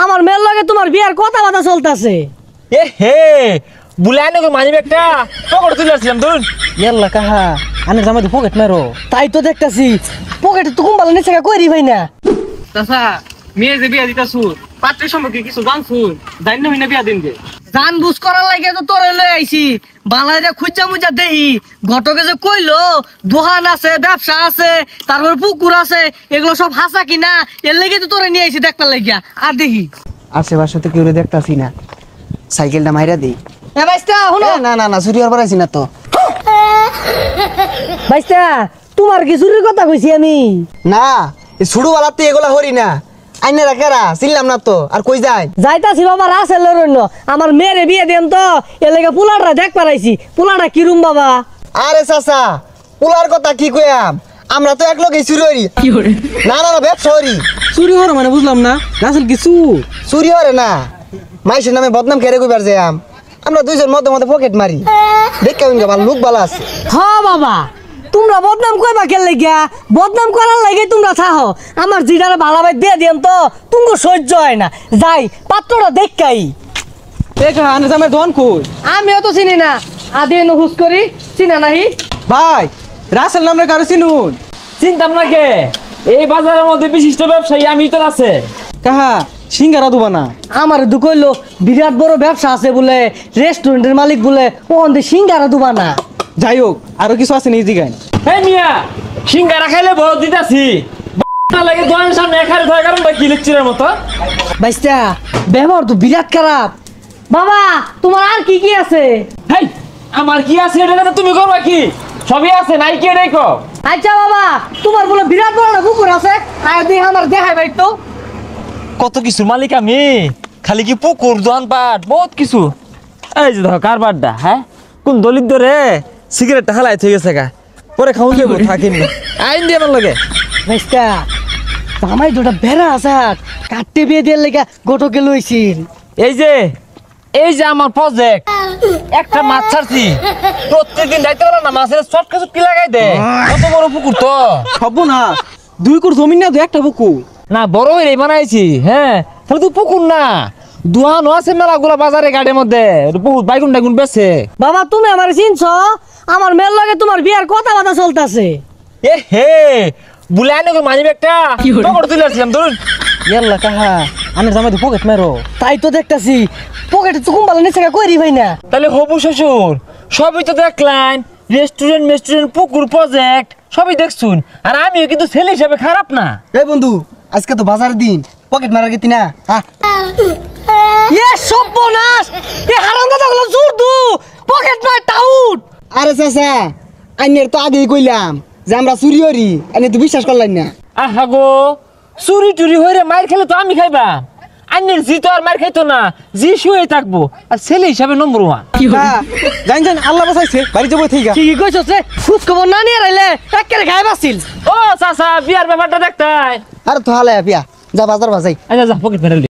আমার মেয়ের লগে তোমার বিয়ার কথাবার্তা চলতেছে। এ হে বুলাই নাকি মানি ব্যাগটা পকেটে তুলে আসছিলাম ধরুন। ইয়াল্লা কাহা আনে জামাই পকেট মারো। তাই তো দেখতাছি পকেটে তো কুম্বালা নিচে কইরি ভাই না। চাচা মেয়ে যে বিয়া দিতাছু পাত্রের সম্পর্কে কিছু জানছুন জানি না হইনা বিয়া দিন যে জান বুঝ করার লাগে তো তোরে লই আইছি। বাংলাদেশে খুঁজা মুজা দেহি ঘটকে যে কইলো দোকান আছে ব্যবসা আছে তারপর পুকুর আছে এগুলো সব হাসা কিনা এর লেগে তো তোরে নিয়ে আইছি দেখবার লাগিয়া। আর দেখি আশেপাশে তো কেউ দেখতাছি না, সাইকেলটা মাইরা দেই। এ বাইস্তা শুনো। না না না চুরি হবার আইছি না তো। বাইস্তা তোমার কি চুরির কথা কইছি আমি? না এই ছুড়ু বালাতে এগুলা হরি না। আইনে রাখেরা চিনলাম না তো আর কই যায়। যাইতাছি বাবা রাসেলের অন্য আমার মেয়েরে বিয়ে দেন তো এর লেগে পোলাটা দেখ পারাইছি। পোলাটা কিরম বাবা? আরে চাচা পোলার কথা কি কইয়াম, আমরা তো এক লগে চুরি হরি। না না না ব্যবসা হরি। চুরি হর মানে বুঝলাম না রাসেল কিছু চুরি হরে না, মাইসের নামে বদনাম কেড়ে কইবার যাইয়াম। আমরা দুইজন মধ্যে মধ্যে পকেট মারি। দেখ কেমন ভালো লোক ভালো আছে। হ্যাঁ বাবা তোমরা বদনাম কইবা কেন লাগিয়া? বদনাম করার লাগে তোমরা থাহো। আমার জিডারে ভালোভাবে দিয়ে দেন তো তুমি সহ্য হয় না। যাই পাত্রটা দেখাই। দেখা আনে জামাই দোকান কই? আমিও তো চিনি না আদি নুহুস করি চিনা নাহি। ভাই রাসেল নামে কারো চিনুন? চিন্তাম না কে, এই বাজারের মধ্যে বিশিষ্ট ব্যবসায়ী আমি তো আছে। কাহা সিঙ্গারা দুবানা আমার দুকইলো বিরাট বড় ব্যবসা আছে বলে, রেস্টুরেন্টের মালিক বলে, ওখান থেকে সিঙ্গারা দুবানা। যাই হোক আরো কিছু আছে নিজ দিগান। এই মিয়া সিঙ্গারা খাইলে বড় দিতাছি না লাগে দোকানের সামনে এখানে ধরে কারণ কি লিখছিলের মতো। বাইস্তা ব্যবহার তো বিরাট খারাপ। বাবা তোমার আর কি কি আছে? হেই আমার কি আছে এটা জানো তুমি করবা কি? সবই আছে নাই কি এটাই কও। আচ্ছা বাবা তোমার বলে বিরাট বড় না পুকুর আছে, আর দেখ আমার দেখাই ভাই তো। কত কিছু মালিক আমি, খালি কি পুকুর দোকানপাট বহুত কিছু। এই যে দেখো কারবারটা, হ্যাঁ কোন দলিত ধরে সিগারেটটা হালাই থেকে গেছে গা, পরে খাউন দেবো থাকিন না আইন দিয়ে আমার লগে। বাইস্তা জামাই দুটা বেড়া আছে কাটতে বিয়ে দিয়ে লেগা গোটকে লইছিল। এই যে আমার প্রজেক্ট একটা মাছ ছাড়ছি প্রত্যেকদিন যাইতে পারো না, মাছের চটকা চটকি লাগাই দে। কত বড় পুকুর তো হব না, 2 কোর জমি না, 2 একটা পুকুর না বড় হয়ে বানাইছি। হ্যাঁ তাহলে তুই পুকুর না দোয়ানো আছে মেলাগুলা বাজারে গাড়ির মধ্যে বহুত বাইগুন টাইগুন বেছে। বাবা তুমি আমার চিনছ? আমার মেয়ের লগে তোমার বিয়ার কথাবার্তা চলতেছে। এ হে বুলাই নাকি মানি ব্যাগটা পকেটে তুলে আসছিলাম ধরুন। ইয়াল্লা কাহা আনে জামাই পকেট মারো। তাই তো দেখতাছি পকেটে তো কুম্বালা নিচে কইরি ভাই না। তাহলে হবু শ্বশুর সবই তো দেখলেন, রেস্টুরেন্ট পুকুর প্রজেক্ট সবই দেখছুন। আর আমিও কিন্তু ছেলে হিসাবে খারাপ না। এই বন্ধু আজকে তো বাজারের দিন, পকেট মারার গেতি না। এ সর্বনাশ, এ হারামজাদা গুলো জোর দু পকেট মার টাউট। আরে চাচা আইনের তো আগেই কইলাম যে আমরা চুরি হরি, এনে তো বিশ্বাস করলেন না। আহা গো চুরি টুরি হয়ে মার খেলে তো আমি খাইবা, আইনের জি তো আর মার খাইতো না, জি শুয়ে থাকবো। আর ছেলে হিসাবে নম্বর 1। জান জান আল্লাহ বাঁচাইছে, বাড়ি যাবো ঠিক আছে। কি কইছস রে? খোঁজ খবর না নিয়ে রাইলে একেবারে গায়েব আছিল। ও চাচা বিয়ার ব্যাপারটা দেখতাই। আরে তো হালে পিয়া যা বাজার বাজাই। আচ্ছা যা পকেট মেরে